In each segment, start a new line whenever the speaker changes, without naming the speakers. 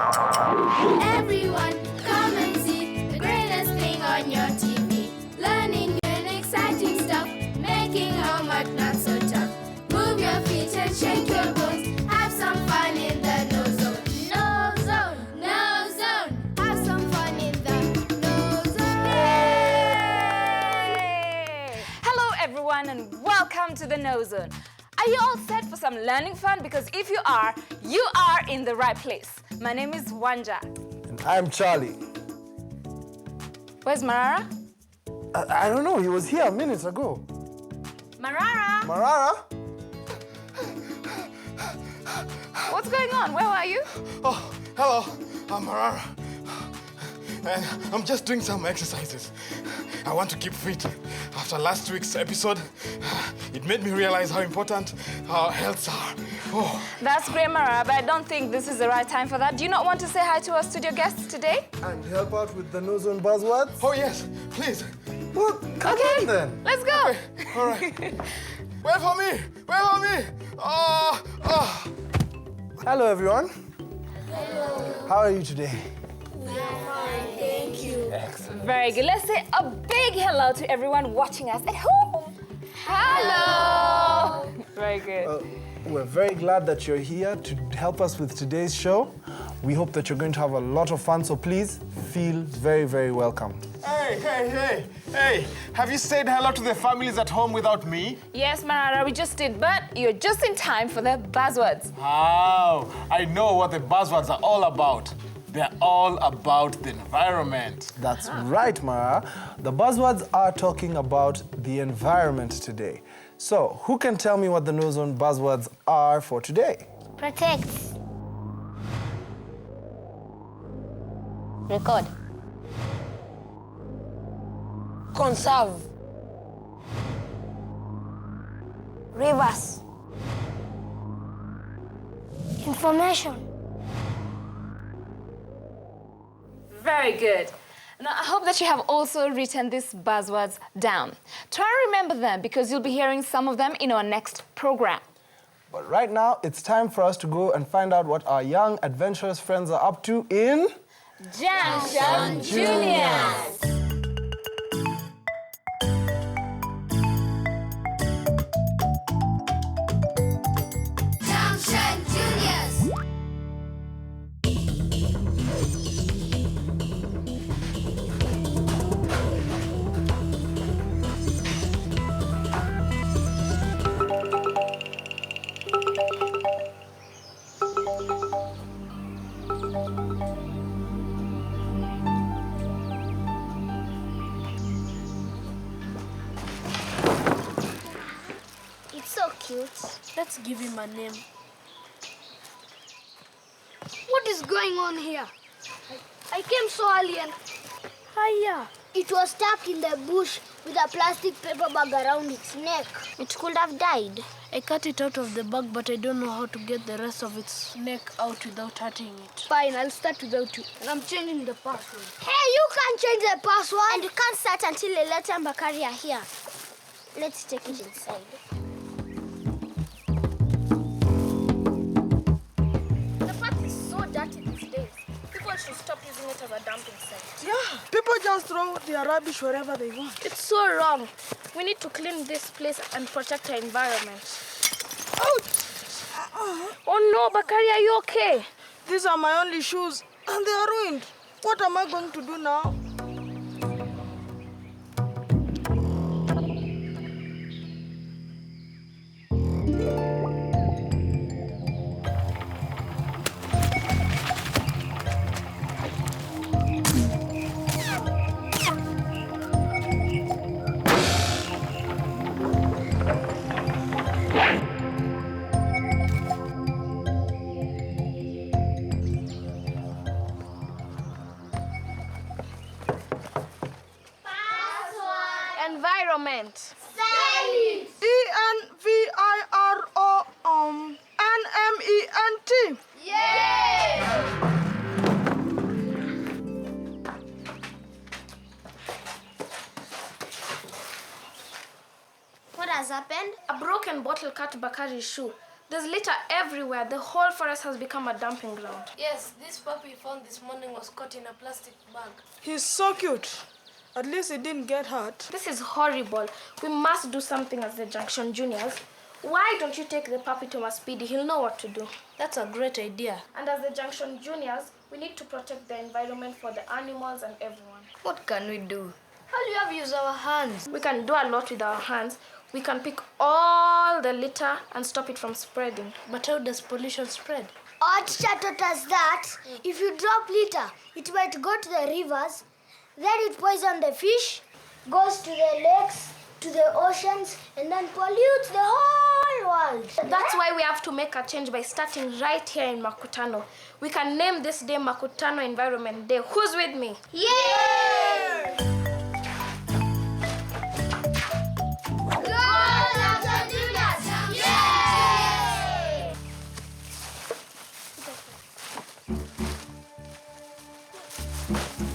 Everyone, come and see the greatest thing on your TV. Learning new and exciting stuff, making homework not so tough. Move your feet and shake your bones. Have some fun in the Nozone. Nozone, Nozone. Have some fun in the Nozone.
Yay! Hello everyone and welcome to the Nozone. Are you all set for some learning fun? Because if you are in the right place. My name is Wanja.
And I'm Charlie.
Where's Marara?
I don't know, he was here minutes ago.
Marara?
Marara?
What's going on? Where were you?
Oh, hello, I'm Marara. And I'm just doing some exercises. I want to keep fit. After last week's episode, it made me realize how important our healths are. Oh.
That's great, Marara, but I don't think this is the right time for that. Do you not want to say hi to our studio guests today?
And help out with the Nozone Buzzwords?
Oh, yes, please.
Well, come on then.
Let's go.
Okay. All right. Wait for me. Wait for me.
Hello, everyone.
Hello.
How are you today?
Fine, thank you.
Excellent.
Very good. Let's say a big hello to everyone watching us at home. Hello. Very good.
We're very glad that you're here to help us with today's show. We hope that you're going to have a lot of fun, so please feel very, very welcome.
Hey, have you said hello to the families at home without me?
Yes, Marara, we just did, but you're just in time for the buzzwords.
Oh, I know what the buzzwords are all about. They're all about the environment.
That's right, Mara. The buzzwords are talking about the environment today. So, who can tell me what the Nozone buzzwords are for today?
Protect. Record. Conserve. Reverse. Information.
Very good. Now, I hope that you have also written these buzzwords down. Try and remember them because you'll be hearing some of them in our next program.
But right now, it's time for us to go and find out what our young, adventurous friends are up to in...
Junction Juniors!
Junction Juniors! It's so cute.
Let's give him a name.
What is going on here? I came so early and
Hiya.
it was stuck in the bush with a plastic paper bag around its neck. It could have died.
I cut it out of the bag, but I don't know how to get the rest of its neck out without hurting it.
Fine, I'll start without you. And I'm changing the password. Hey, you can't change the password. And you can't start until Leleta and Bogoria are here. Let's take it inside.
The park is so dirty these days. People should stop using it as a dumping site.
Yeah, people just throw their rubbish wherever they want.
It's so wrong. We need to clean this place and protect our environment.
Ouch!
Oh no, Bogoria, are you okay?
These are my only shoes, and they are ruined. What am I going to do now?
Environment.
Silence!
ENVIRONMENT.
Yay!
What has happened? A broken bottle cut Bakari's shoe. There's litter everywhere. The whole forest has become a dumping ground.
Yes, this puppy we found this morning was caught in a plastic bag.
He's so cute. At least he didn't get hurt.
This is horrible. We must do something as the Junction Juniors. Why don't you take the puppy to Speedy? He'll know what to do.
That's a great idea.
And as the Junction Juniors, we need to protect the environment for the animals and everyone.
What can we do? All we have use our hands.
We can do a lot with our hands. We can pick all the litter and stop it from spreading.
But how does pollution spread?
Our teacher taught us that if you drop litter, it might go to the rivers, then it poisons the fish, goes to the lakes, to the oceans, and then pollutes the whole world.
That's why we have to make a change by starting right here in Makutano. We can name this day Makutano Environment Day. Who's with me?
Yay!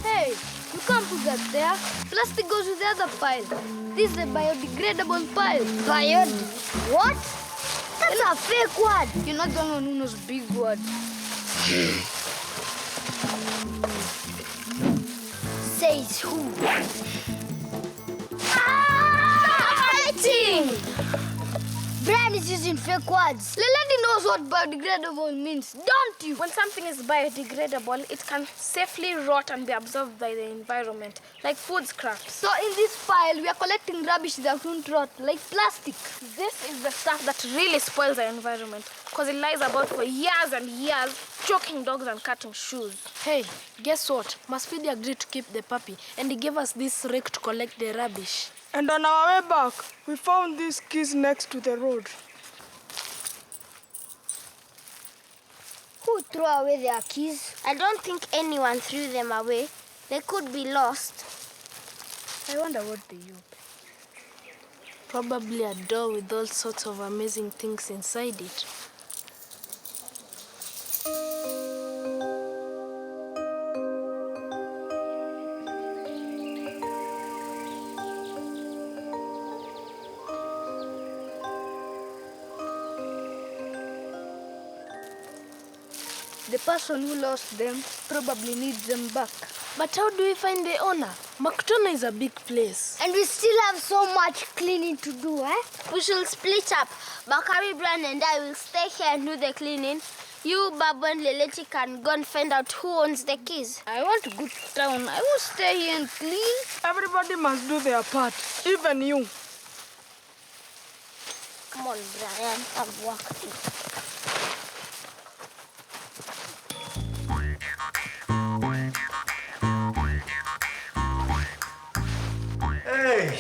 Hey, you can't put that there. Plastic goes with the other pile. This is a biodegradable pile.
What? That's a fake word.
You're not the only one who knows big words.
Says who?
Fighting!
Brian is using fake words.
Leladi knows what biodegradable means, don't you?
When something is biodegradable, it can safely rot and be absorbed by the environment, like food scraps.
So in this pile, we are collecting rubbish that won't rot, like plastic.
This is the stuff that really spoils the environment, because it lies about for years and years, choking dogs and cutting shoes.
Hey, guess what? Masfidi agreed to keep the puppy, and he gave us this rake to collect the rubbish.
And on our way back, we found these keys next to the road.
Who threw away their keys? I don't think anyone threw them away. They could be lost.
I wonder what they use.
Probably a door with all sorts of amazing things inside it.
The person who lost them probably needs them back.
But how do we find the owner? Makutano is a big place.
And we still have so much cleaning to do, eh?
We should split up. Bakari, Brian, and I will stay here and do the cleaning. You, Babu, and Leleti can go and find out who owns the keys.
I want to go to town. I will stay here and clean.
Everybody must do their part, even you.
Come on, Brian, have work to do.
Hey,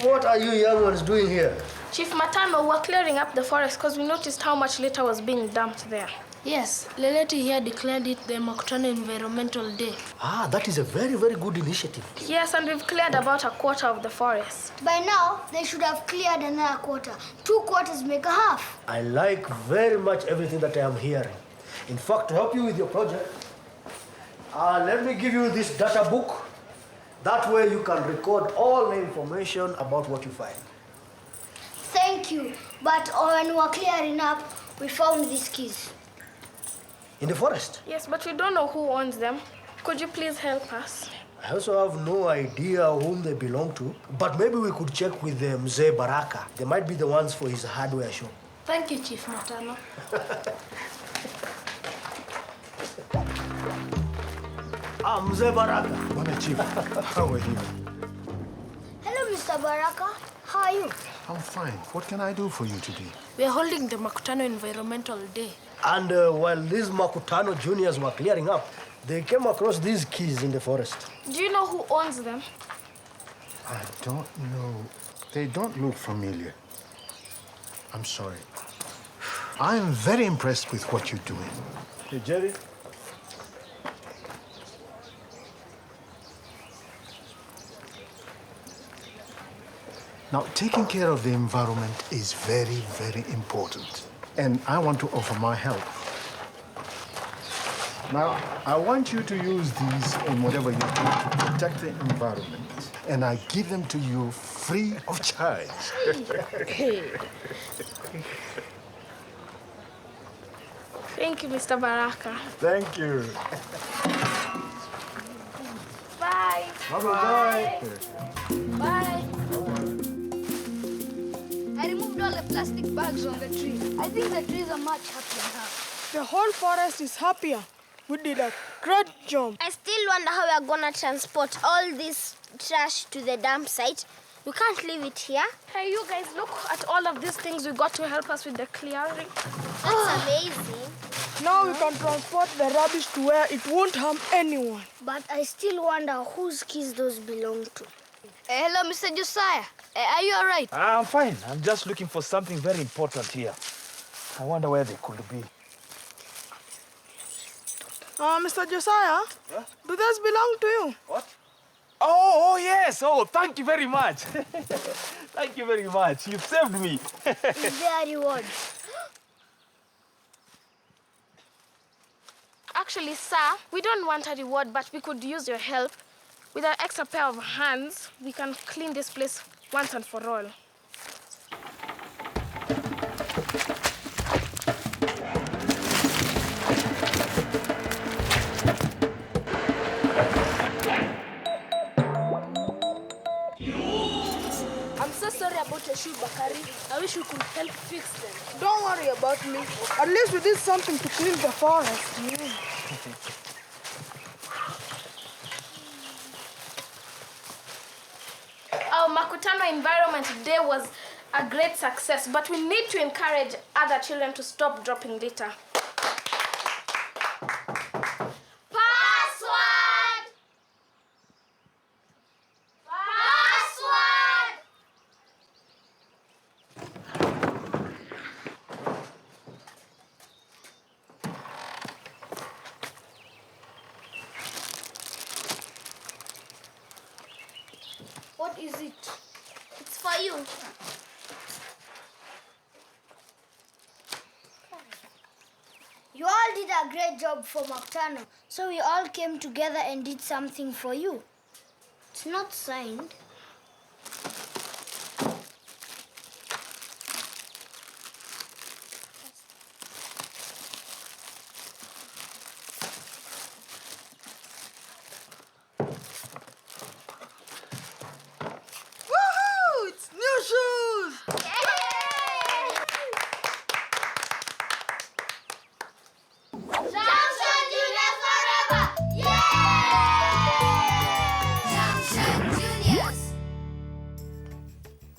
what are you young ones doing here?
Chief Matano, we're clearing up the forest because we noticed how much litter was being dumped there.
Yes, Leleti here declared it the Makutano Environmental Day.
Ah, that is a very, very good initiative.
Yes, and we've cleared about a quarter of the forest.
By now, they should have cleared another quarter. 2 quarters make a half.
I like very much everything that I am hearing. In fact, to help you with your project, let me give you this data book. That way you can record all the information about what you find.
Thank you. But when we were clearing up, we found these keys.
In the forest?
Yes, but we don't know who owns them. Could you please help us?
I also have no idea whom they belong to, but maybe we could check with Mzee Baraka. They might be the ones for his hardware shop.
Thank you, Chief Matano.
Mzee Baraka.
Bwana Chief, how are you?
Hello, Mr. Baraka. How are you?
I'm fine. What can I do for you today?
We are holding the Makutano Environmental Day.
And while these Makutano juniors were clearing up, they came across these keys in the forest.
Do you know who owns them?
I don't know. They don't look familiar. I'm sorry. I'm very impressed with what you're doing.
Hey, Jerry.
Now, taking care of the environment is very, very important. And I want to offer my help. Now, I want you to use these in whatever you do to protect the environment. And I give them to you free of charge.
Thank you, Mr. Baraka.
Thank you.
Bye.
Bye-bye.
Bye. I removed all the plastic bags on the tree. I think the trees are much happier now.
The whole forest is happier. We did a great job.
I still wonder how we are gonna transport all this trash to the dump site. We can't leave it here.
Hey, you guys, look at all of these things we got to help us with the clearing.
That's amazing.
Now we can transport the rubbish to where it won't harm anyone.
But I still wonder whose keys those belong to.
Hello, Mr. Josiah. Are you all right?
I'm fine. I'm just looking for something very important here. I wonder where they could be.
Mr. Josiah, do those belong to you?
What? Oh, yes. Oh, thank you very much. Thank you very much. You've saved me.
Is there a reward?
Actually, sir, we don't want a reward, but we could use your help. With an extra pair of hands, we can clean this place once and for all.
I'm so sorry about your shoe, Bakari. I wish we could help fix them.
Don't worry about me. At least we did something to clean the forest.
Our Makutano Environment Day was a great success, but we need to encourage other children to stop dropping litter.
Password! Password!
What is it?
It's for you.
You all did a great job for Makutano, so we all came together and did something for you. It's not signed.
Woohoo! It's new shoes!
Junction Junior forever!
Junction Juniors.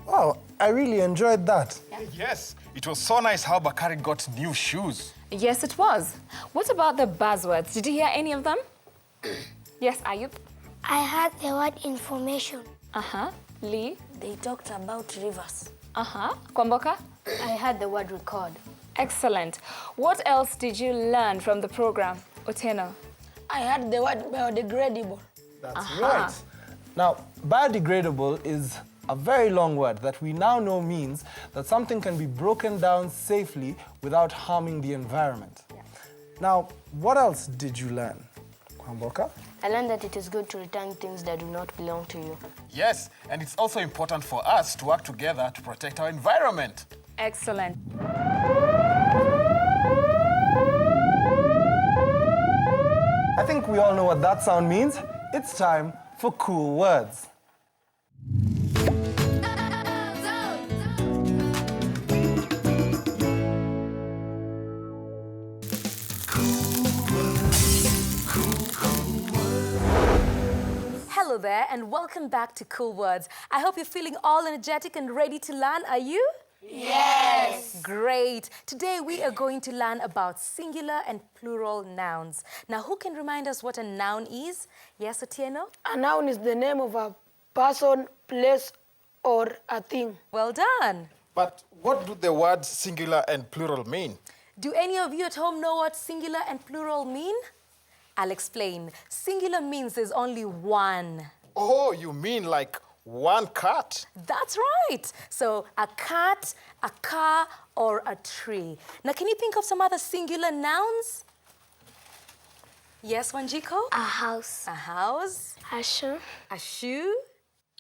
Wow, I really enjoyed that.
Yes, it was so nice how Bakari got new shoes.
Yes, it was. What about the buzzwords? Did you hear any of them? Yes, Ayub?
I heard the word information.
Uh-huh. Lee?
They talked about rivers.
Uh-huh. Kwamboka?
I heard the word record.
Excellent. What else did you learn from the program, Oteno?
I heard the word biodegradable.
That's right. Now, biodegradable is a very long word that we now know means that something can be broken down safely without harming the environment. Now, what else did you learn, Kwamboka?
I learned that it is good to return things that do not belong to you.
Yes, and it's also important for us to work together to protect our environment.
Excellent.
I think we all know what that sound means. It's time for cool words.
Hello there and welcome back to Cool Words. I hope you're feeling all energetic and ready to learn. Are you? Yes. Great. Today we are going to learn about singular and plural nouns. Now, who can remind us what a noun is? Yes, Otieno?
A noun is the name of a person, place, or a thing.
Well done.
But what do the words singular and plural mean?
Do any of you at home know what singular and plural mean? I'll explain. Singular means there's only one.
Oh, you mean like one cat?
That's right. So a cat, a car, or a tree. Now, can you think of some other singular nouns? Yes, Wanjiko?
A house.
A house.
A shoe.
A shoe.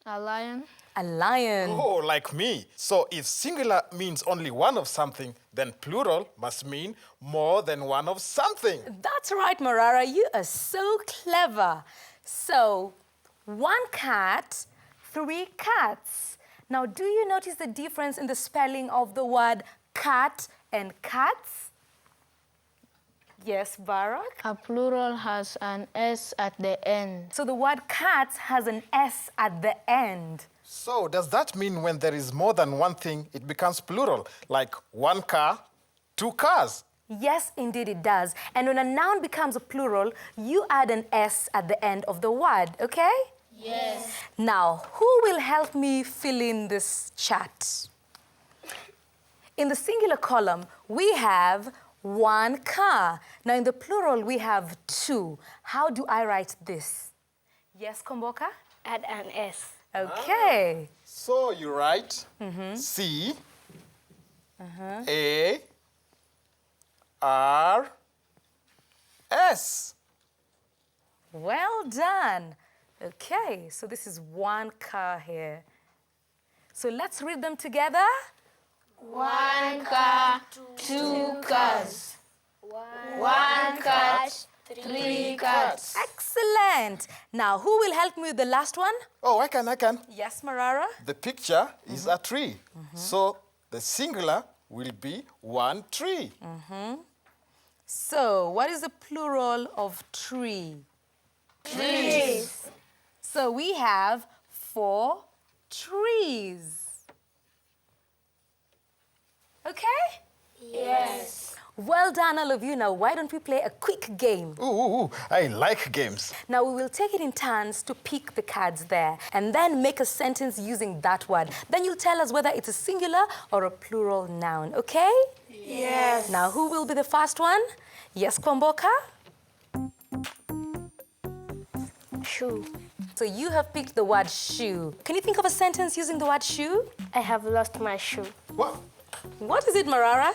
A lion.
A lion.
Oh, like me. So if singular means only one of something, then plural must mean more than one of something.
That's right, Marara. You are so clever. So, 1 cat, 3 cats. Now, do you notice the difference in the spelling of the word cat and cats? Yes, Barak?
A plural has an S at the end.
So the word cats has an S at the end.
So does that mean when there is more than one thing, it becomes plural, like 1 car, 2 cars?
Yes, indeed it does. And when a noun becomes a plural, you add an S at the end of the word, okay?
Yes.
Now, who will help me fill in this chat? In the singular column, we have 1 car. Now, in the plural, we have 2. How do I write this? Yes, Komboka?
Add an S.
Okay.
So you write C, A, R, S.
Well done. Okay, so this is 1 car here. So let's read them together.
1 car, 2 cars. 1 cat, 3 cats.
Excellent. Now, who will help me with the last one?
Oh, I can.
Yes, Marara?
The picture is a tree. So the singular will be 1 tree.
So, what is the plural of tree?
Trees.
So, we have 4 trees. Okay?
Yes.
Well done, all of you. Now, why don't we play a quick game?
Ooh, I like games.
Now, we will take it in turns to pick the cards there and then make a sentence using that word. Then you'll tell us whether it's a singular or a plural noun, okay?
Yes.
Now, who will be the first one? Yes, Kwamboka?
Shoe.
So you have picked the word shoe. Can you think of a sentence using the word shoe?
I have lost my shoe.
What?
What is it, Marara?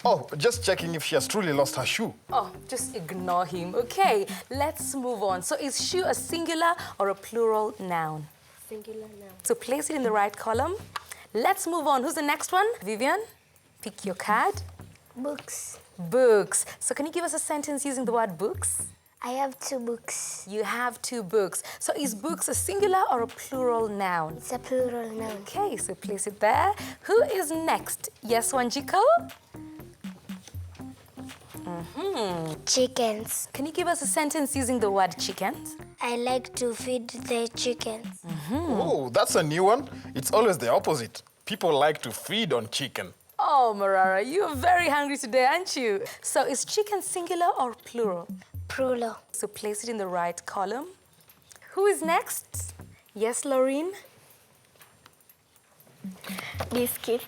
Oh, just checking if she has truly lost her shoe.
Oh, just ignore him. Okay, let's move on. So is shoe a singular or a plural noun?
Singular noun.
So place it in the right column. Let's move on. Who's the next one? Vivian, pick your card.
Books.
Books. So can you give us a sentence using the word books?
I have 2 books.
You have 2 books. So is books a singular or a plural noun?
It's a plural noun.
Okay, so place it there. Who is next? Yes, Wanjiko?
Chickens.
Can you give us a sentence using the word chickens?
I like to feed the chickens.
Oh, that's a new one. It's always the opposite. People like to feed on chicken.
Oh, Marara, you're very hungry today, aren't you? So is chicken singular or plural?
Plural.
So place it in the right column. Who is next? Yes, Laureen?
Biscuit.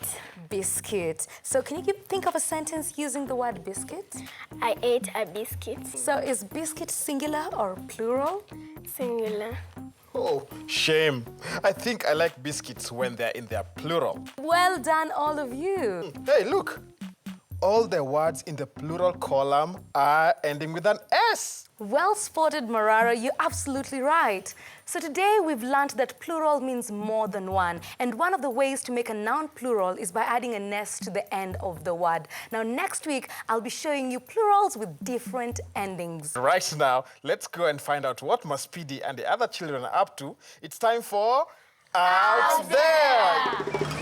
Biscuit. So can you think of a sentence using the word biscuit?
I ate a biscuit.
So is biscuit singular or plural?
Singular.
Oh, shame. I think I like biscuits when they're in their plural.
Well done, all of you.
Hey, look. All the words in the plural column are ending with an S.
Well spotted, Marara. You're absolutely right. So today we've learned that plural means more than one. And one of the ways to make a noun plural is by adding an S to the end of the word. Now, next week, I'll be showing you plurals with different endings.
Right now, let's go and find out what Maspidi and the other children are up to. It's time for Out There!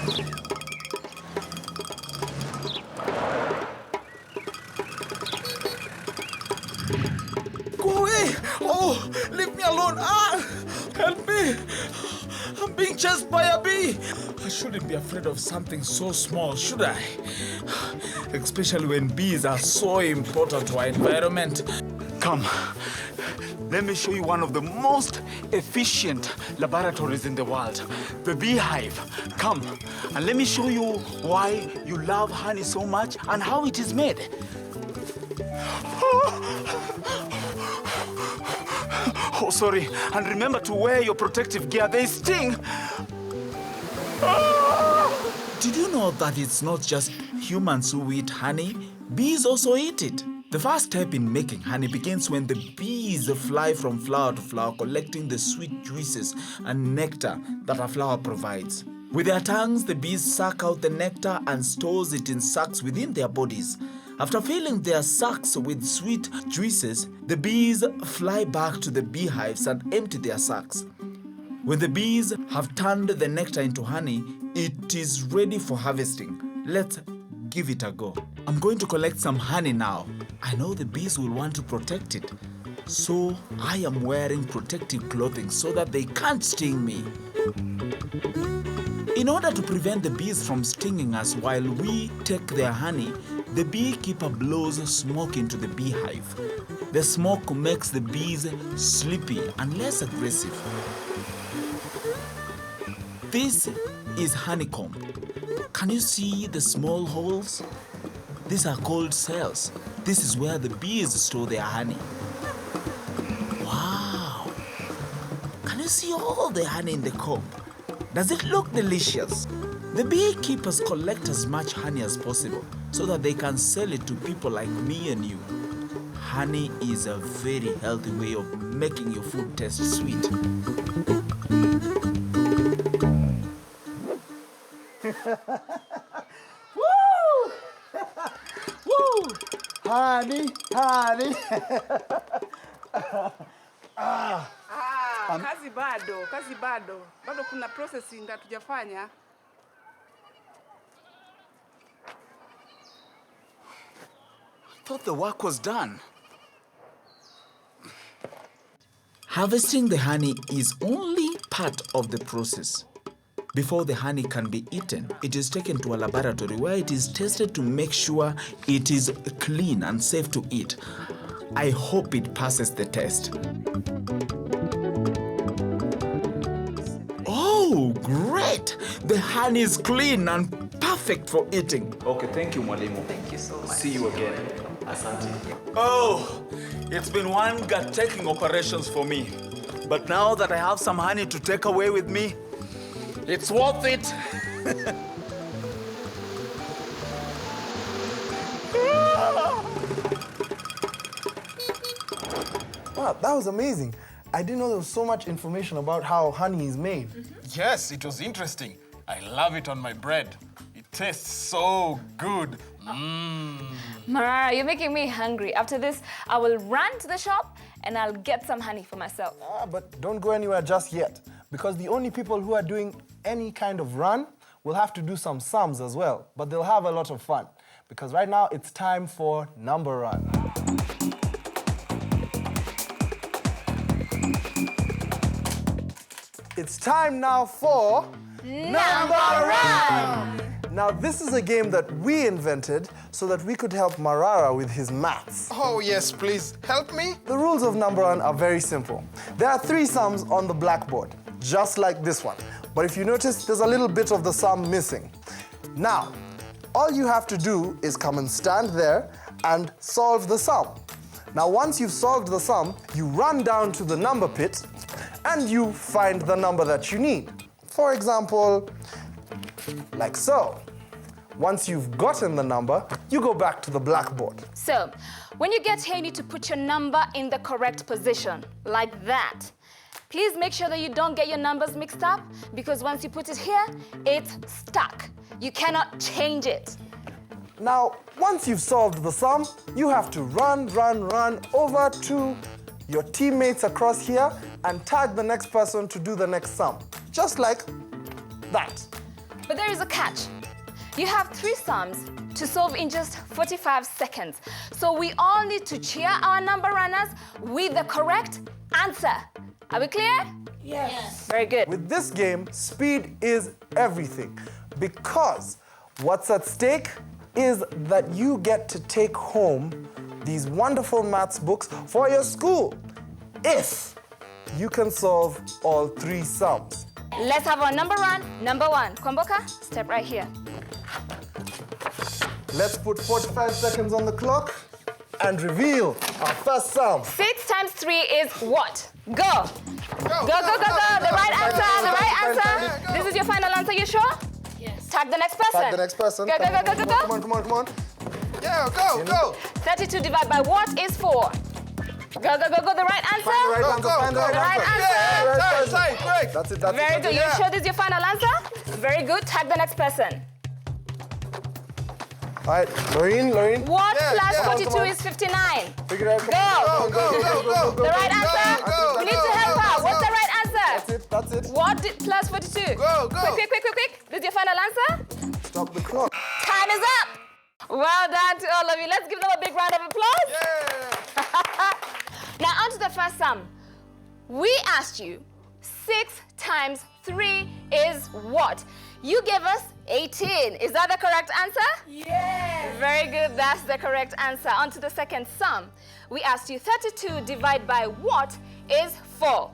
Go away! Oh, leave me alone! Ah! Help me! I'm being chased by a bee! I shouldn't be afraid of something so small, should I? Especially when bees are so important to our environment. Come, let me show you one of the most efficient laboratories in the world, the beehive. Come, and let me show you why you love honey so much and how it is made. Oh, sorry. And remember to wear your protective gear. They sting. Did you know that it's not just humans who eat honey? Bees also eat it. The first step in making honey begins when the bees fly from flower to flower, collecting the sweet juices and nectar that a flower provides. With their tongues, the bees suck out the nectar and stores it in sacs within their bodies. After filling their sacs with sweet juices, the bees fly back to the beehives and empty their sacs. When the bees have turned the nectar into honey, it is ready for harvesting. Let's give it a go. I'm going to collect some honey now. I know the bees will want to protect it, so I am wearing protective clothing so that they can't sting me. In order to prevent the bees from stinging us while we take their honey, the beekeeper blows smoke into the beehive. The smoke makes the bees sleepy and less aggressive. This is honeycomb. Can you see the small holes? These are called cells. This is where the bees store their honey. Wow! Can you see all the honey in the comb? Does it look delicious? The beekeepers collect as much honey as possible so that they can sell it to people like me and you. Honey is a very healthy way of making your food taste sweet.
Woo! Woo! Honey, honey.
Kazi bado. Bado kuna processing hatujafanya.
I thought the work was done. Harvesting the honey is only part of the process. Before the honey can be eaten, it is taken to a laboratory where it is tested to make sure it is clean and safe to eat. I hope it passes the test. Oh, great! The honey is clean and perfect for eating. Okay, thank you, Mwalimu.
Thank you so much.
See you again. Asante. Oh, it's been one gut-taking operations for me. But now that I have some honey to take away with me, it's worth it.
Wow, that was amazing. I didn't know there was so much information about how honey is made.
Yes, it was interesting. I love it on my bread. It tastes so good.
Marara, you're making me hungry. After this, I will run to the shop and I'll get some honey for myself.
But don't go anywhere just yet, because the only people who are doing any kind of run will have to do some sums as well, but they'll have a lot of fun, because right now it's time for number run. It's time now for Number Run! Now, this is a game that we invented so that we could help Marara with his maths.
Oh, yes, please. Help me.
The rules of Number Run are very simple. There are 3 sums on the blackboard, just like this one. But if you notice, there's a little bit of the sum missing. Now, all you have to do is come and stand there and solve the sum. Now, once you've solved the sum, you run down to the number pit and you find the number that you need. For example, like so. Once you've gotten the number, you go back to the blackboard.
So, when you get here, you need to put your number in the correct position, like that. Please make sure that you don't get your numbers mixed up, because once you put it here, it's stuck. You cannot change it.
Now, once you've solved the sum, you have to run over to your teammates across here and tag the next person to do the next sum. Just like that.
But there is a catch. You have 3 sums to solve in just 45 seconds. So we all need to cheer our number runners with the correct answer. Are we clear?
Yes.
Very good.
With this game, speed is everything, because what's at stake is that you get to take home these wonderful maths books for your school if you can solve all 3 sums.
Let's have our number run, number 1. Kwamboka, step right here.
Let's put 45 seconds on the clock and reveal our first sum.
6 times 3 is what? Go. Go. The right answer. This is your final answer, you sure?
Yes.
Tag the next person.
Tag the next person.
Go.
Come on.
Yeah. Go.
32 divided by what is 4? Go. The right answer?
Find the right answer.
Right.
That's it.
Very good. You sure this is your final answer? Very good. Tag the next person.
All right, Lorraine.
What plus
Come
42
on.
is 59?
Figure it
Go.
out.
Go.
The right answer?
Go.
We need to help her. What's the right answer?
That's it.
What plus 42?
Go.
Quick. This is your final answer?
Stop the clock.
Time is up. Well done to all of you. Let's give them a big round of applause.
Yeah.
Now, on to the first sum. We asked you 6 times 3 is what? You gave us 18. Is that the correct answer? Yes. Very good. That's the correct answer. On to the second sum. We asked you 32 divided by what is 4?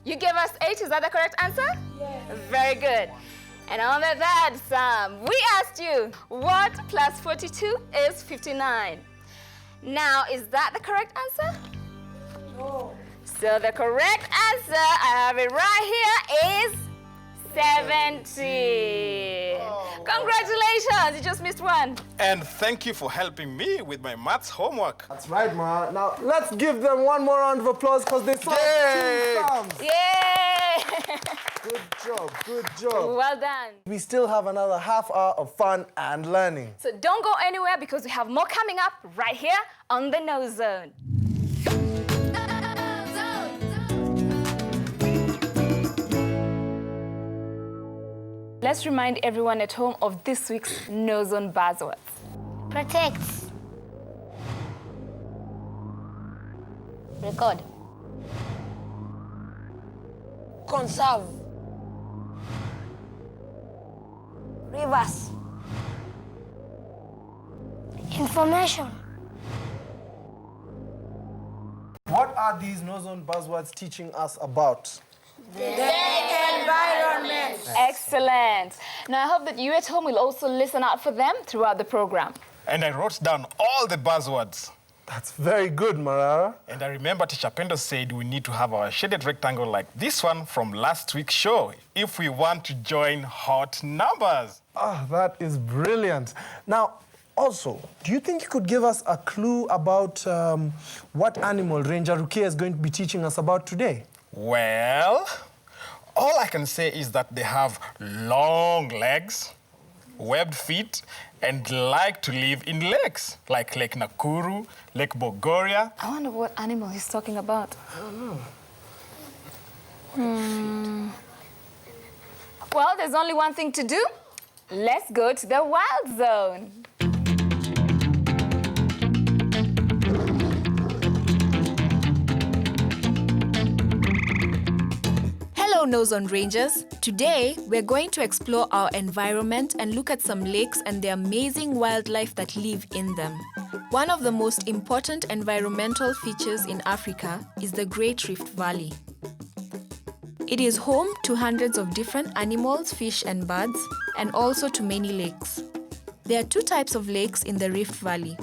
You gave us 8. Is that the correct answer? Yes. Very good. And on the third sum, we asked you what plus 42 is 59. Now, is that the correct answer? No. So the correct answer, I have it right here, is 70. Congratulations, you just missed one.
And thank you for helping me with my maths homework.
That's right, Ma. Now, let's give them one more round of applause because they solved 2 sums.
Yay!
Good job.
Well done.
We still have another half hour of fun and learning.
So don't go anywhere because we have more coming up right here on the KnowZone. Let's remind everyone at home of this week's KnowZone buzzwords.
Protects. Record.
Conserve.
Reverse.
Information.
What are these KnowZone buzzwords teaching us about?
Environment.
Excellent. Now, I hope that you at home will also listen out for them throughout the program.
And I wrote down all the buzzwords.
That's very good, Marara.
And I remember Teacher Pendo said we need to have our shaded rectangle like this one from last week's show if we want to join hot numbers.
That is brilliant. Now, also, do you think you could give us a clue about what animal Ranger Rukia is going to be teaching us about today?
Well, all I can say is that they have long legs, webbed feet, and like to live in lakes, like Lake Nakuru, Lake Bogoria.
I wonder what animal he's talking about.
I don't know.
Well, there's only one thing to do. Let's go to the wild zone.
Hello, KnowZone Rangers. Today, we're going to explore our environment and look at some lakes and the amazing wildlife that live in them. One of the most important environmental features in Africa is the Great Rift Valley. It is home to hundreds of different animals, fish and birds, and also to many lakes. There are 2 types of lakes in the Rift Valley.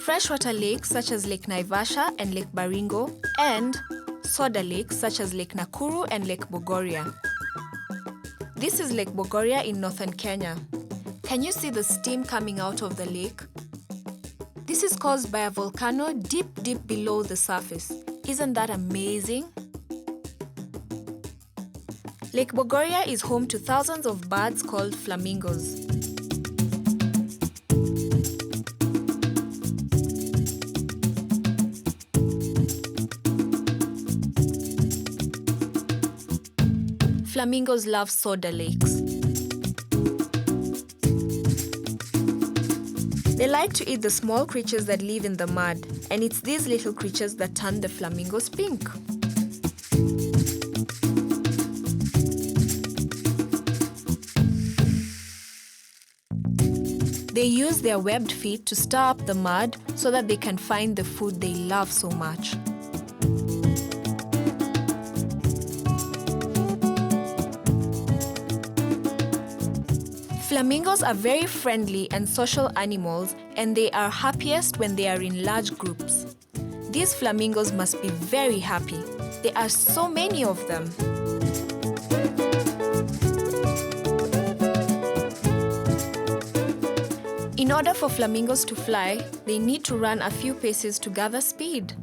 Freshwater lakes such as Lake Naivasha and Lake Baringo, and soda lakes such as Lake Nakuru and Lake Bogoria. This is Lake Bogoria in northern Kenya. Can you see the steam coming out of the lake? This is caused by a volcano deep below the surface. Isn't that amazing? Lake Bogoria is home to thousands of birds called flamingos. Flamingos love soda lakes. They like to eat the small creatures that live in the mud, and it's these little creatures that turn the flamingos pink. They use their webbed feet to stir up the mud so that they can find the food they love so much. Flamingos are very friendly and social animals, and they are happiest when they are in large groups. These flamingos must be very happy. There are so many of them. In
In order for flamingos to fly, they need to run a few paces to gather speed.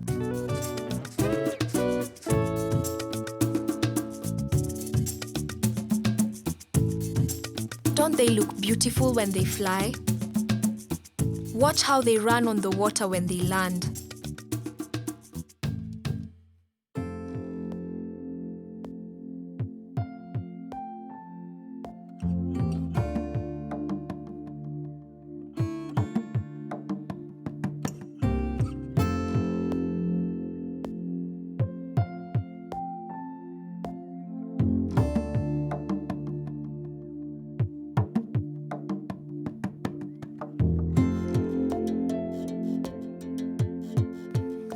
Don't they look beautiful when they fly? Watch how they run on the water when they land.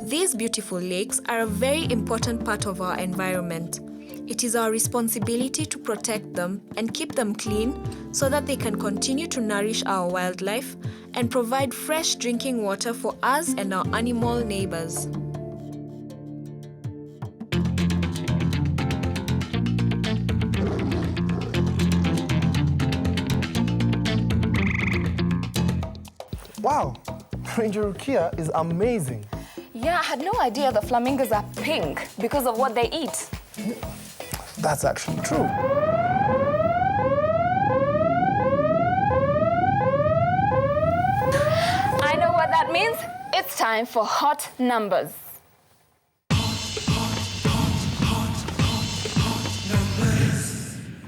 These beautiful lakes are a very important part of our environment. It is our responsibility to protect them and keep them clean so that they can continue to nourish our wildlife and provide fresh drinking water for us and our animal neighbors.
Wow, Ranger Rukia is amazing.
Yeah, I had no idea the flamingos are pink because of what they eat.
That's actually true.
I know what that means. It's time for hot numbers.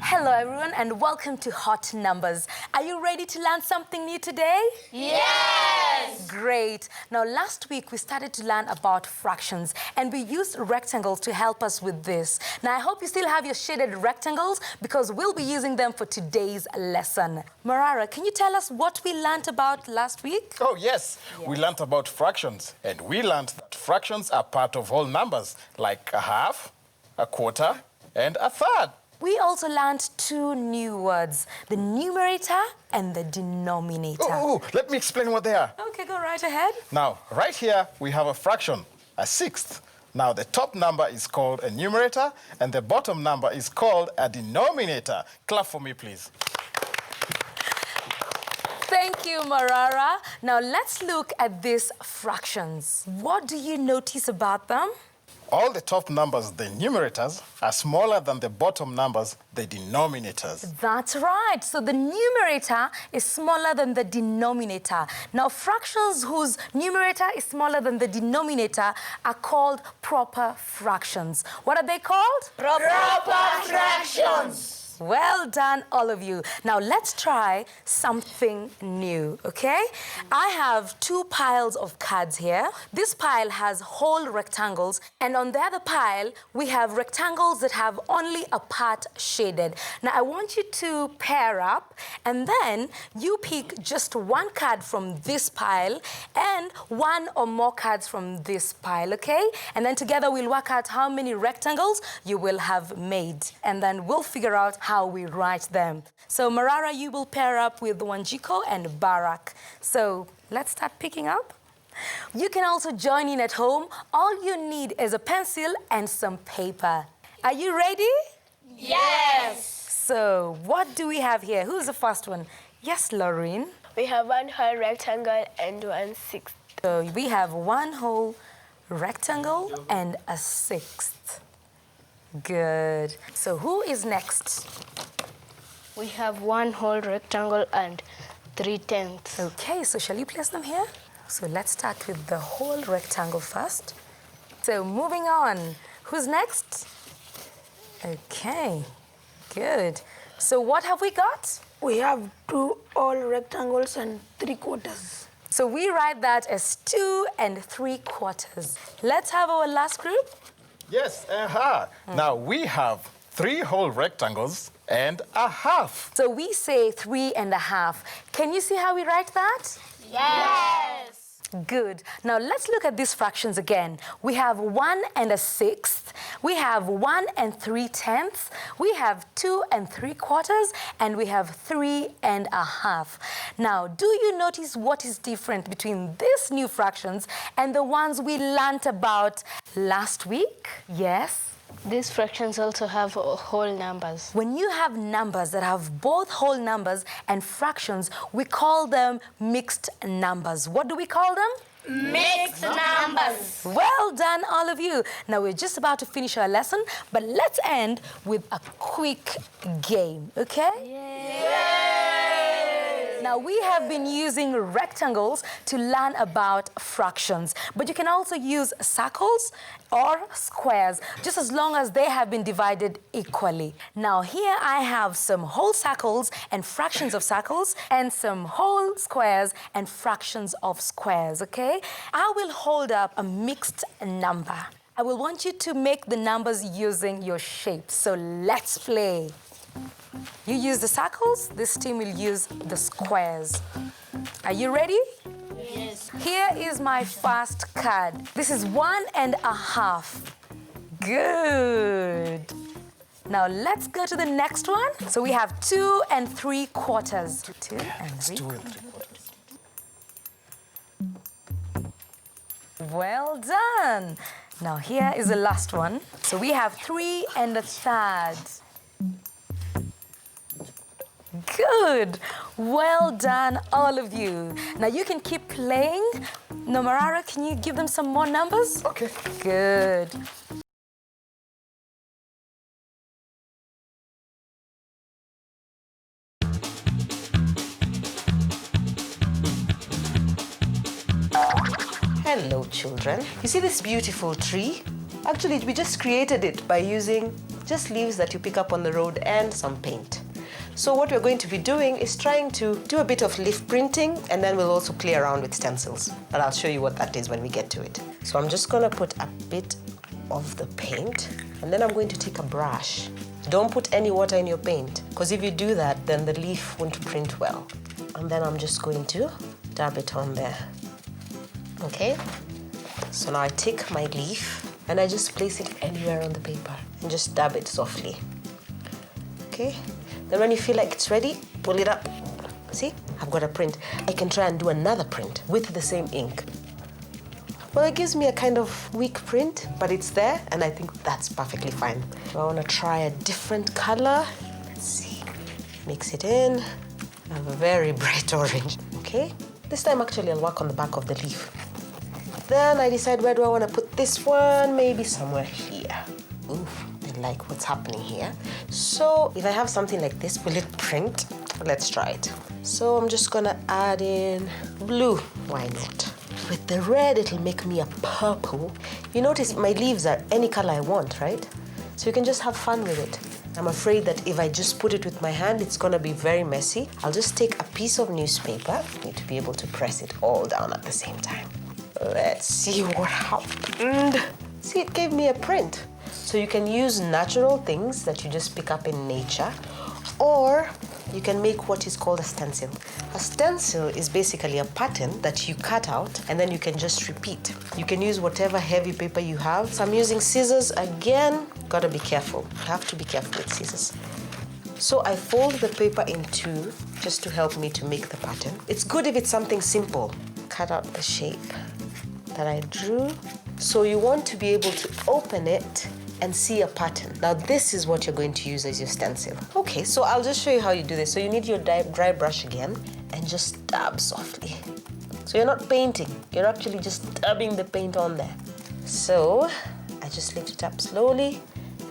Hello everyone and welcome to Hot Numbers. Are you ready to learn something new today?
Yes!
Great. Now last week we started to learn about fractions and we used rectangles to help us with this. Now I hope you still have your shaded rectangles because we'll be using them for today's lesson. Marara, can you tell us what we learned about last week?
Oh, yes. We learned about fractions, and we learned that fractions are part of whole numbers, like a half, a quarter, and a third.
We also learned two new words, the numerator and the denominator.
Oh, let me explain what they are.
Okay, go right ahead.
Now, right here, we have a fraction, a sixth. Now, the top number is called a numerator, and the bottom number is called a denominator. Clap for me, please.
Thank you, Marara. Now, let's look at these fractions. What do you notice about them?
All the top numbers, the numerators, are smaller than the bottom numbers, the denominators.
That's right. So the numerator is smaller than the denominator. Now, fractions whose numerator is smaller than the denominator are called proper fractions. What are they called?
Proper fractions.
Well done, all of you. Now, let's try something new, okay? I have two piles of cards here. This pile has whole rectangles, and on the other pile, we have rectangles that have only a part shaded. Now, I want you to pair up, and then you pick just one card from this pile and one or more cards from this pile, okay? And then together, we'll work out how many rectangles you will have made, and then we'll figure out how we write them. So Marara, you will pair up with Wanjiko and Barak. So let's start picking up. You can also join in at home. All you need is a pencil and some paper. Are you ready?
Yes!
So what do we have here? Who's the first one? Yes, Laureen.
We have one whole rectangle and 1/6.
So we have one whole rectangle and a sixth. Good. So who is next?
We have one whole rectangle and 3/10.
Okay, so shall you place them here? So let's start with the whole rectangle first. So moving on, who's next? Okay, good. So what have we got?
We have 2 whole rectangles and 3/4.
So we write that as 2 3/4. Let's have our last group.
Yes, Now, we have 3 whole rectangles and a half.
So we say 3 1/2. Can you see how we write that?
Yes!
Good. Now let's look at these fractions again. We have 1 1/6. We have 1 3/10. We have 2 3/4. And we have 3 1/2. Now, do you notice what is different between these new fractions and the ones we learnt about last week? Yes?
These fractions also have whole numbers.
When you have numbers that have both whole numbers and fractions, we call them mixed numbers. What do we call them?
Mixed numbers.
Well done, all of you. Now we're just about to finish our lesson, but let's end with a quick game, okay? Yay! Now we have been using rectangles to learn about fractions, but you can also use circles or squares, just as long as they have been divided equally. Now here I have some whole circles and fractions of circles and some whole squares and fractions of squares, okay? I will hold up a mixed number. I will want you to make the numbers using your shapes, so let's play. You use the circles, this team will use the squares. Are you ready?
Yes.
Here is my first card. This is 1.5. Good. Now let's go to the next one. So we have 2 3/4. 2 3/4. Well done. Now here is the last one. So we have 3 1/3. Good. Well done, all of you. Now you can keep playing. Nomarara, can you give them some more numbers?
Okay.
Good.
Hello, children. You see this beautiful tree? Actually, we just created it by using just leaves that you pick up on the road and some paint. So what we're going to be doing is trying to do a bit of leaf printing, and then we'll also play around with stencils. But I'll show you what that is when we get to it. So I'm just gonna put a bit of the paint, and then I'm going to take a brush. Don't put any water in your paint, because if you do that, then the leaf won't print well. And then I'm just going to dab it on there. Okay? So now I take my leaf, and I just place it anywhere on the paper, and just dab it softly. Okay? Then when you feel like it's ready, pull it up. See, I've got a print. I can try and do another print with the same ink. Well, it gives me a kind of weak print, but it's there, and I think that's perfectly fine. So I want to try a different color. Let's see. Mix it in. I have a very bright orange. Okay. This time, actually, I'll work on the back of the leaf. Then I decide, where do I want to put this one? Maybe somewhere here. Ooh. Like what's happening here. So if I have something like this, will it print? Let's try it. So I'm just gonna add in blue. Why not? With the red, it'll make me a purple. You notice my leaves are any color I want, right? So you can just have fun with it. I'm afraid that if I just put it with my hand, it's gonna be very messy. I'll just take a piece of newspaper. I need to be able to press it all down at the same time. Let's see what happened. See, it gave me a print. So you can use natural things that you just pick up in nature, or you can make what is called a stencil. A stencil is basically a pattern that you cut out and then you can just repeat. You can use whatever heavy paper you have. So I'm using scissors again. Gotta be careful. You have to be careful with scissors. So I fold the paper in two just to help me to make the pattern. It's good if it's something simple. Cut out the shape that I drew. So you want to be able to open it and see a pattern. Now this is what you're going to use as your stencil. Okay, so I'll just show you how you do this. So you need your dry brush again and just dab softly. So you're not painting, you're actually just dabbing the paint on there. So I just lift it up slowly.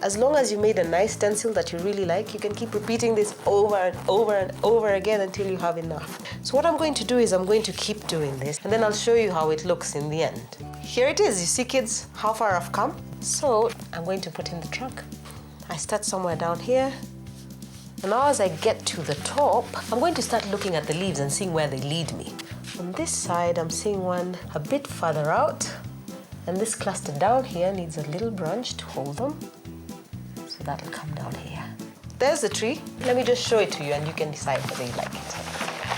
As long as you made a nice stencil that you really like, you can keep repeating this over and over and over again until you have enough. So what I'm going to do is I'm going to keep doing this, and then I'll show you how it looks in the end. Here it is. You see, kids, how far I've come? So I'm going to put in the trunk. I start somewhere down here. And now as I get to the top, I'm going to start looking at the leaves and seeing where they lead me. On this side, I'm seeing one a bit further out. And this cluster down here needs a little branch to hold them. So that'll come down here. There's the tree. Let me just show it to you and you can decide whether you like it.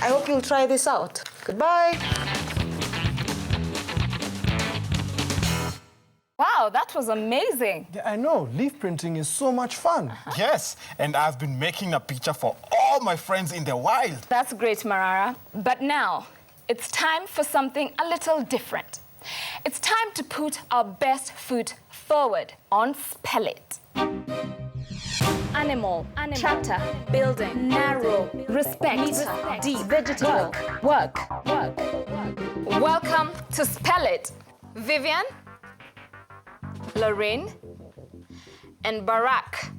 I hope you'll try this out. Goodbye.
Wow, that was amazing.
Yeah, I know. Leaf printing is so much fun.
Yes, and I've been making a picture for all my friends in the wild.
That's great, Marara. But now, it's time for something a little different. It's time to put our best foot forward on Spell It. Animal, tractor, building, narrow, respect, deep, vegetable, work. Welcome to Spell It. Vivian, Lorraine, and Barack.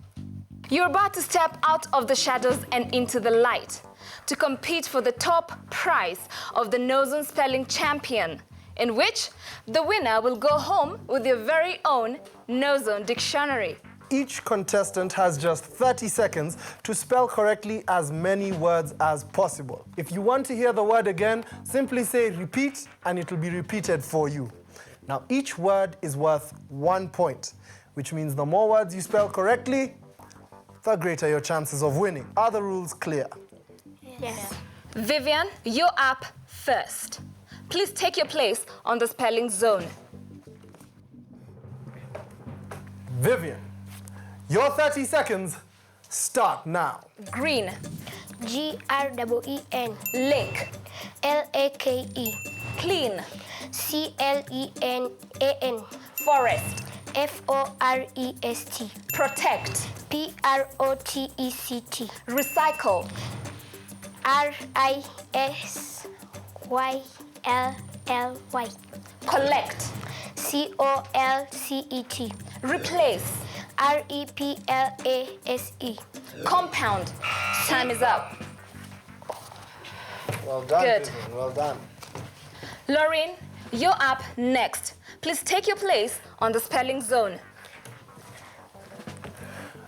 You're about to step out of the shadows and into the light to compete for the top prize of the KnowZone Spelling Champion, in which the winner will go home with your very own KnowZone dictionary.
Each contestant has just 30 seconds to spell correctly as many words as possible. If you want to hear the word again, simply say repeat and it will be repeated for you. Now, each word is worth 1 point, which means the more words you spell correctly, the greater your chances of winning. Are the rules clear?
Yes. Vivian, you're up first. Please take your place on the spelling zone.
Vivian, your 30 seconds start now.
Green.
Green.
Lake.
Lake.
Clean.
Clean.
Forest.
Forest.
Protect.
Protect.
Recycle.
Risyly.
Collect.
Colcet.
Replace.
Replace.
Compound. Time is up.
Well done,
Good.
Vivian, well done.
Lauren, you're up next. Please take your place on the spelling zone.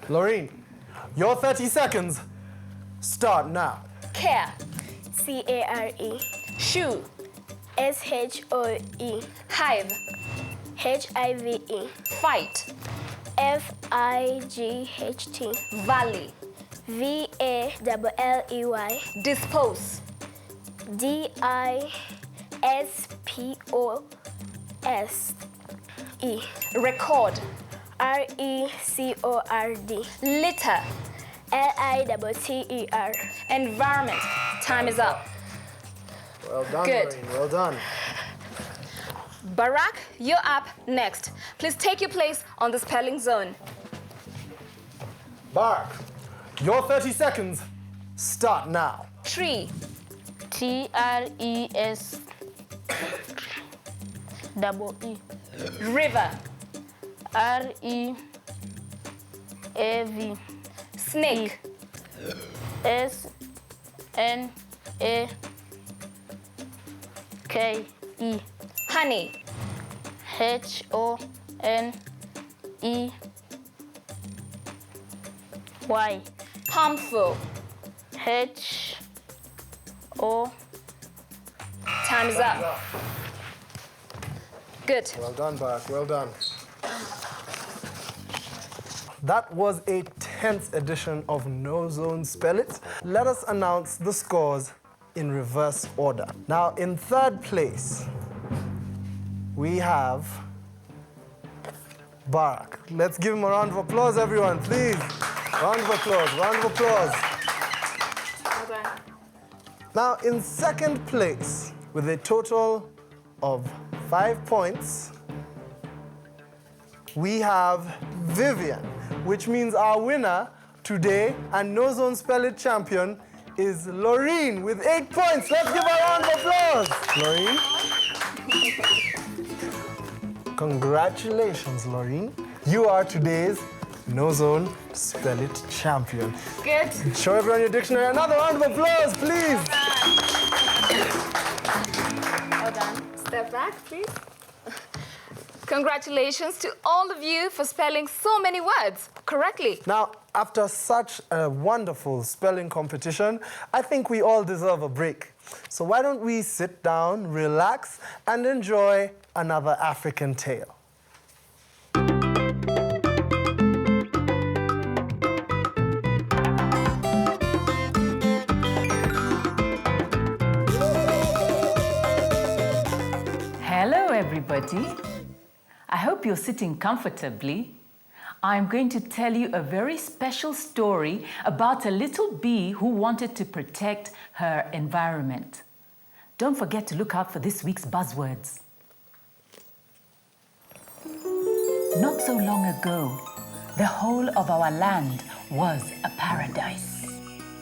Lorraine, your 30 seconds start now.
Care.
Care.
Shoe.
Shoe.
Hive.
Hive.
Fight.
Fight.
Valley.
Valley.
Dispose.
Dispose.
Record.
Record.
Litter.
Litter.
Environment. Time is up.
Well done,
Good.
Lorraine, well done.
Barack, you're up next. Please take your place on the spelling zone.
Barak, your 30 seconds start now.
Tree.
Trees.
River.
Rev.
Snake.
Snake.
Honey.
Honey.
Harmful. Time is up. Good.
Well done, Barak, well done.
That was a 10th edition of KnowZone Spell It. Let us announce the scores in reverse order. Now, in third place, we have Barak. Let's give him a round of applause, everyone, please. Round of applause, round of applause.
Well done.
Now, in second place, with a total of 5 points, we have Vivian, which means our winner today and KnowZone Spell It champion is Lorraine with 8 points. Let's give her a round of applause. Lorraine. Congratulations, Lorraine. You are today's KnowZone Spell It champion.
Good.
Show everyone your dictionary. Another round of applause, please.
Well done. Step back, please. Congratulations to all of you for spelling so many words correctly.
Now, after such a wonderful spelling competition, I think we all deserve a break. So why don't we sit down, relax, and enjoy another African tale.
Hello, everybody. I hope you're sitting comfortably. I'm going to tell you a very special story about a little bee who wanted to protect her environment. Don't forget to look out for this week's buzzwords. Not so long ago, the whole of our land was a paradise.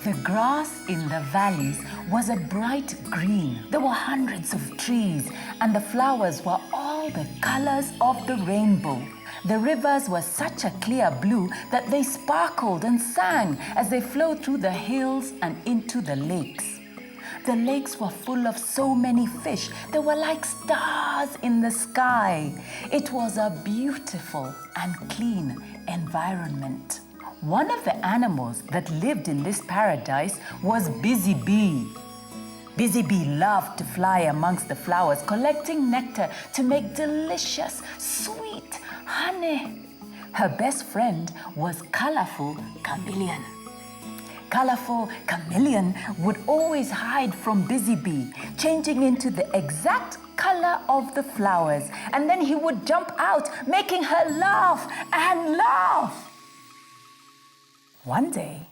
The grass in the valleys was a bright green. There were hundreds of trees, and the flowers were all the colors of the rainbow. The rivers were such a clear blue that they sparkled and sang as they flowed through the hills and into the lakes. The lakes were full of so many fish. They were like stars in the sky. It was a beautiful and clean environment. One of the animals that lived in this paradise was Busy Bee. Busy Bee loved to fly amongst the flowers, collecting nectar to make delicious, sweet honey. Her best friend was Colorful Chameleon. Colorful Chameleon would always hide from Busy Bee, changing into the exact color of the flowers, and then he would jump out, making her laugh and laugh. One day,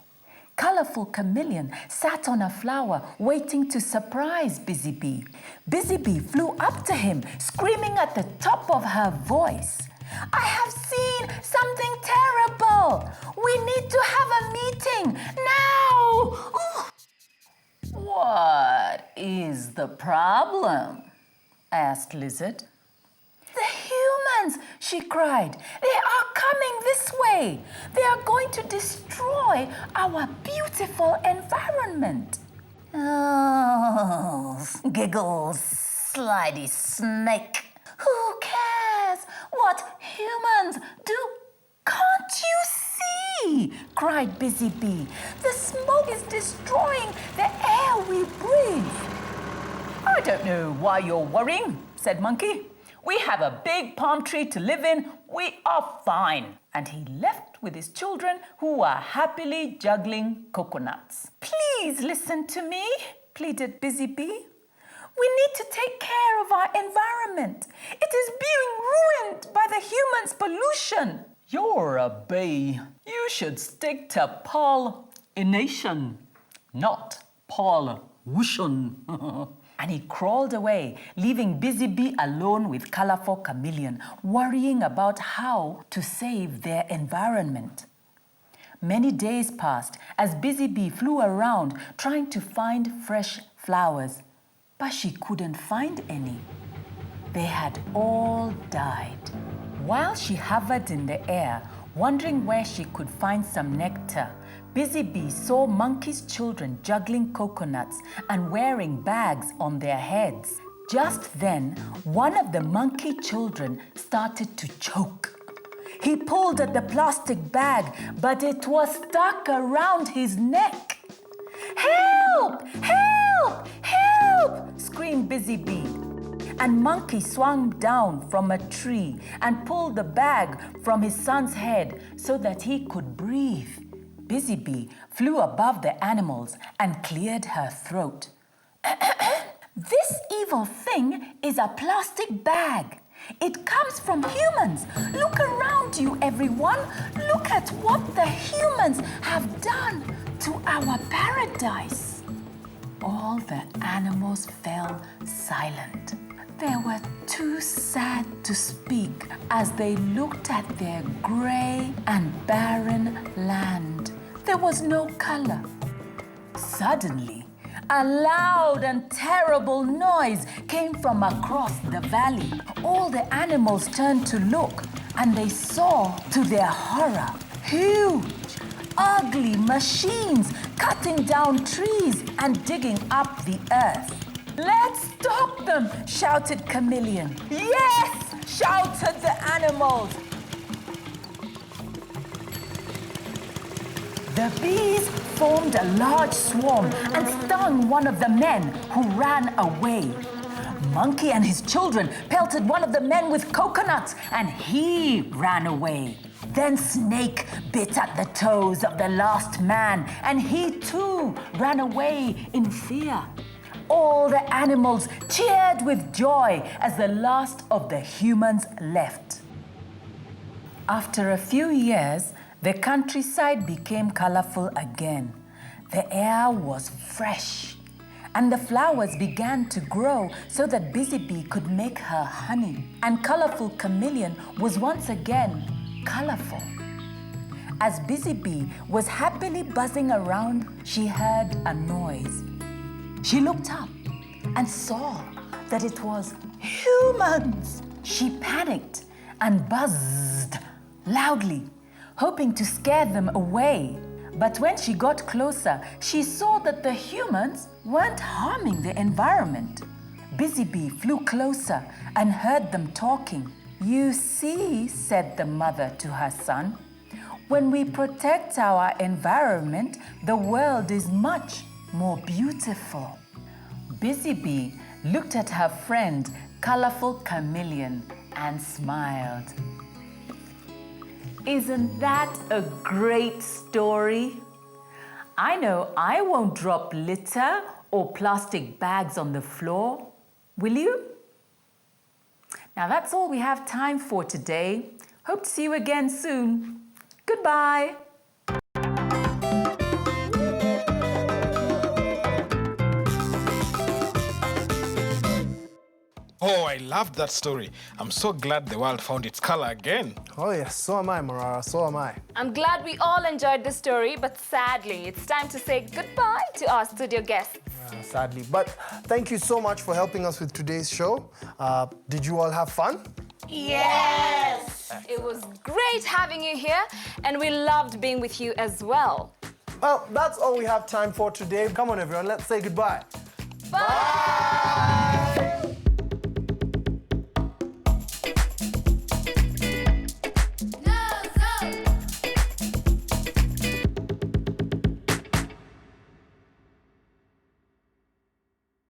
Colorful Chameleon sat on a flower waiting to surprise Busy Bee. Busy Bee flew up to him, screaming at the top of her voice, "I have seen something terrible! We need to have a meeting now!" Ooh. "What is the problem?" asked Lizard. "The humans," she cried. "They are coming this way. They are going to destroy our beautiful environment." "Oh," giggles Slidey Snake. "Who cares what humans do? Can't you see?" cried Busy Bee. "The smoke is destroying the air we breathe." "I don't know why you're worrying," said Monkey. "We have a big palm tree to live in. We are fine." And he left with his children, who were happily juggling coconuts. "Please listen to me," pleaded Busy Bee. "We need to take care of our environment. It is being ruined by the humans' pollution." "You're a bee. You should stick to pollination, not pollution." And he crawled away, leaving Busy Bee alone with Colorful Chameleon, worrying about how to save their environment. Many days passed as Busy Bee flew around trying to find fresh flowers, but she couldn't find any. They had all died. While she hovered in the air, wondering where she could find some nectar, Busy Bee saw Monkey's children juggling coconuts and wearing bags on their heads. Just then, one of the monkey children started to choke. He pulled at the plastic bag, but it was stuck around his neck. "Help! Help! Help!" screamed Busy Bee. And Monkey swung down from a tree and pulled the bag from his son's head so that he could breathe. Busy Bee flew above the animals and cleared her throat. "This evil thing is a plastic bag. It comes from humans. Look around you, everyone. Look at what the humans have done to our paradise." All the animals fell silent. They were too sad to speak as they looked at their gray and barren land. There was no color. Suddenly, a loud and terrible noise came from across the valley. All the animals turned to look, and they saw, to their horror, huge, ugly machines cutting down trees and digging up the earth. "Let's stop them!" shouted Chameleon. "Yes!" shouted the animals. The bees formed a large swarm and stung one of the men, who ran away. Monkey and his children pelted one of the men with coconuts, and he ran away. Then Snake bit at the toes of the last man, and he too ran away in fear. All the animals cheered with joy as the last of the humans left. After a few years, the countryside became colorful again. The air was fresh, and the flowers began to grow so that Busy Bee could make her honey. And Colorful Chameleon was once again colorful. As Busy Bee was happily buzzing around, she heard a noise. She looked up and saw that it was humans. She panicked and buzzed loudly, hoping to scare them away. But when she got closer, she saw that the humans weren't harming the environment. Busy Bee flew closer and heard them talking. "You see," said the mother to her son, "when we protect our environment, the world is much more beautiful." Busy Bee looked at her friend, Colorful Chameleon, and smiled. Isn't that a great story? I know I won't drop litter or plastic bags on the floor. Will you? Now that's all we have time for today. Hope to see you again soon. Goodbye.
Oh, I loved that story. I'm so glad the world found its color again.
Oh yes, so am I, Marara, so am I.
I'm glad we all enjoyed the story, but sadly, it's time to say goodbye to our studio guests.
Sadly, but thank you so much for helping us with today's show. Did you all have fun?
Yes! It was great having you here, and we loved being with you as well.
Well, that's all we have time for today. Come on, everyone, let's say goodbye.
Bye!